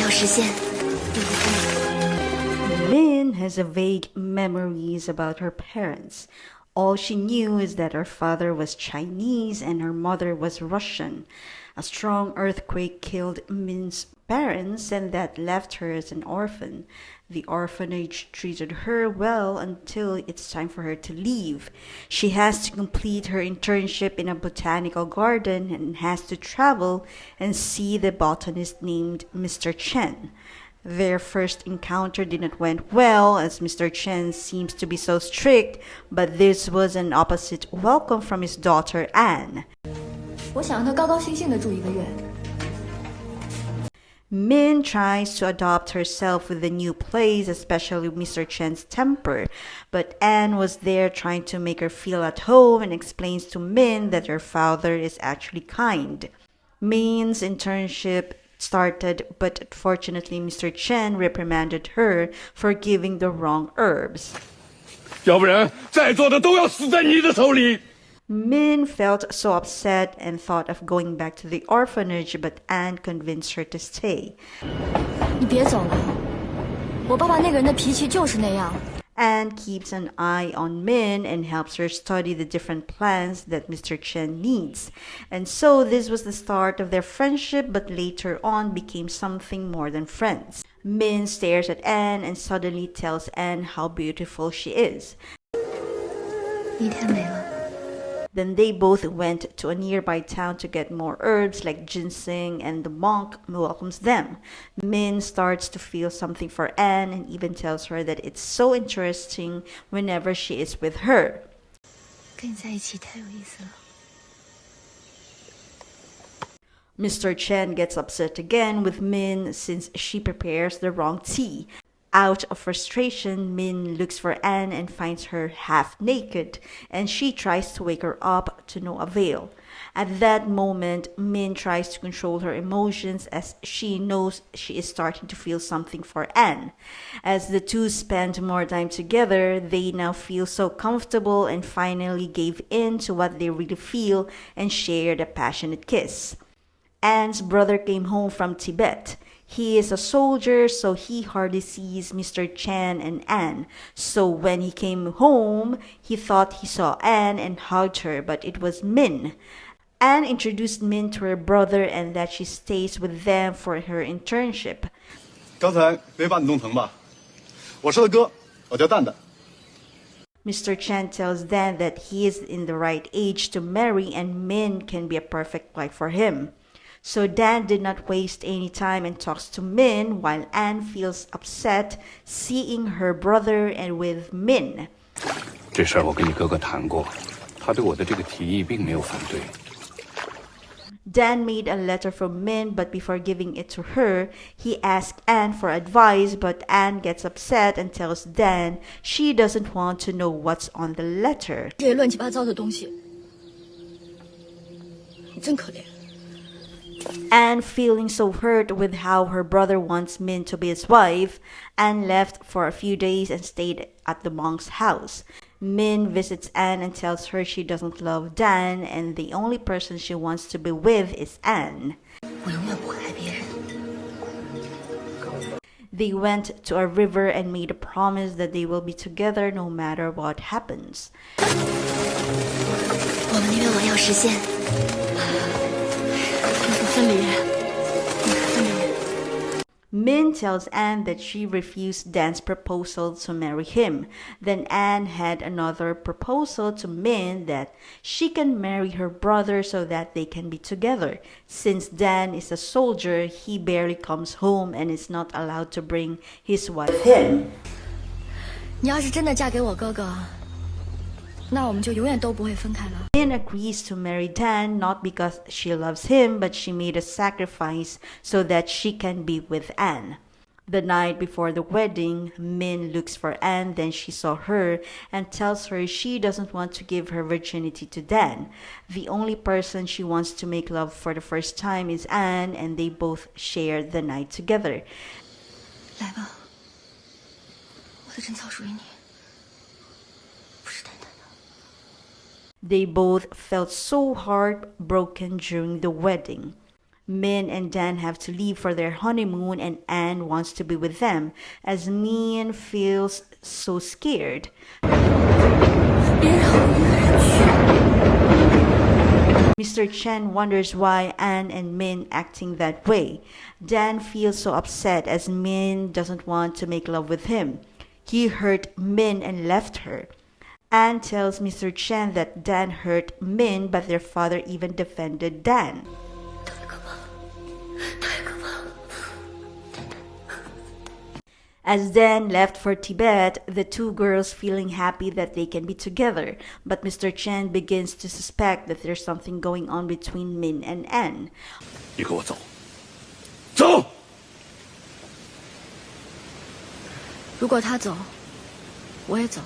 实现。Min has a vague memories about her parents. All she knew is that her father was Chinese and her mother was Russian. A strong earthquake killed Min's parents and that left her as an orphan. The orphanage treated her well until it's time for her to leave. She has to complete her internship in a botanical garden and has to travel and see the botanist named Mr.Chen. Their first encounter didn't went well as Mr. Chen seems to be so strict, but this was an opposite welcome from his daughter Anne. 我想让他高高兴兴地住1个月。 Min tries to adopt herself with the new place, especially Mr. Chen's temper, but Anne was there trying to make her feel at home and explains to Min that her father is actually kind. Min's internship started, but unfortunately Mr. Chen reprimanded her for giving the wrong herbs. 要不然在座的都要死在你的手里。 Min felt so upset and thought of going back to the orphanage, but Anne convinced her to stay. 你别走了，我爸爸那个人的脾气就是那样。 Anne keeps an eye on Min and helps her study the different plants that Mr. Chen needs. And so this was the start of their friendship, but later on became something more than friends. Min stares at Anne and suddenly tells Anne how beautiful she is. 你太美了。 Then they both went to a nearby town to get more herbs like ginseng, and the monk welcomes them. Min starts to feel something for Anne and even tells her that it's so interesting whenever she is with her. 跟你在一起太有意思了。 Mr. Chen gets upset again with Min since she prepares the wrong tea. Out of frustration, Min looks for Anne and finds her half naked, and she tries to wake her up to no avail. At that moment, Min tries to control her emotions as she knows she is starting to feel something for Anne. As the two spend more time together, they now feel so comfortable and finally gave in to what they really feel and shared a passionate kiss. Anne's brother came home from Tibet. He is a soldier, so he hardly sees Mr. Chen and Anne. So when he came home, he thought he saw Anne and hugged her, but it was Min. Anne introduced Min to her brother and that she stays with them for her internship. 刚才没把你弄疼吧？我是他哥，我叫蛋蛋。 Mr. Chen tells Dan that he is in the right age to marry and Min can be a perfect wife for him. So Dan did not waste any time and talks to Min while Anne feels upset seeing her brother and with Min. 这事儿我跟你哥哥谈过，他对我的这个提议并没有反对。 Dan made a letter for Min, but before giving it to her, he asked Anne for advice, but Anne gets upset and tells Dan she doesn't want to know what's on the letter. 这些乱七八糟的东西，你真可怜。 Anne, feeling so hurt with how her brother wants Min to be his wife, Anne left for a few days and stayed at the monk's house. Min visits Anne and tells her she doesn't love Dan and the only person she wants to be with is Anne. 我永远不会爱别人。 They went to a river and made a promise that they will be together no matter what happens. 我们的愿望要实现。你是分离，你是分离。 Min tells Anne that she refused Dan's proposal to marry him. Then Anne had another proposal to Min that she can marry her brother so that they can be together. Since Dan is a soldier, he barely comes home and is not allowed to bring his wife with him. 你要是真的嫁给我哥哥，那我们就永远都不会分开了。 Min agrees to marry Dan not because she loves him, but she made a sacrifice so that she can be with Anne. The night before the wedding, Min looks for Anne, then she saw her and tells her she doesn't want to give her virginity to Dan. The only person she wants to make love for the first time is Anne, and they both share the night together. 来吧，我的贞操属于你。 They both felt so heartbroken during the wedding. Min and Dan have to leave for their honeymoon and Anne wants to be with them as Min feels so scared. Mr. Chen wonders why Anne and Min acting that way. Dan feels so upset as Min doesn't want to make love with him. He hurt Min and left her. Anne tells Mr. Chen that Dan hurt Min, but their father even defended Dan. As Dan left for Tibet, the two girls feeling happy that they can be together, but Mr. Chen begins to suspect that there's something going on between Min and Anne. 你跟我走，走！如果他走，我也走。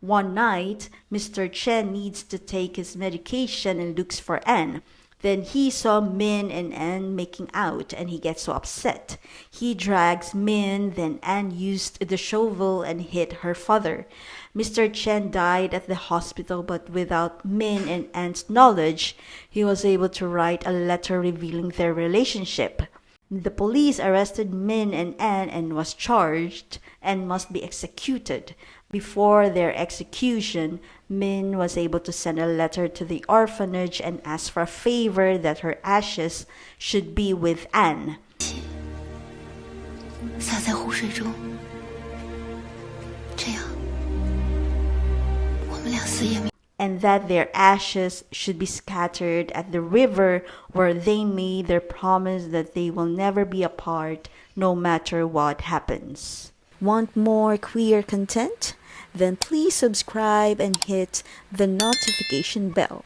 One night, Mr. Chen needs to take his medication and looks for Anne. Then he saw Min and Anne making out and he gets so upset. He drags Min, then Anne used the shovel and hit her father. Mr. Chen died at the hospital, but without Min and Anne's knowledge, he was able to write a letter revealing their relationship. The police arrested Min and Anne and was charged and must be executed. Before their execution, Min was able to send a letter to the orphanage and ask for a favor that her ashes should be with Anne. 洒在湖水中，这样我们俩死也没。 And that their ashes should be scattered at the river where they made their promise that they will never be apart no matter what happens. Want more queer content? Then please subscribe and hit the notification bell.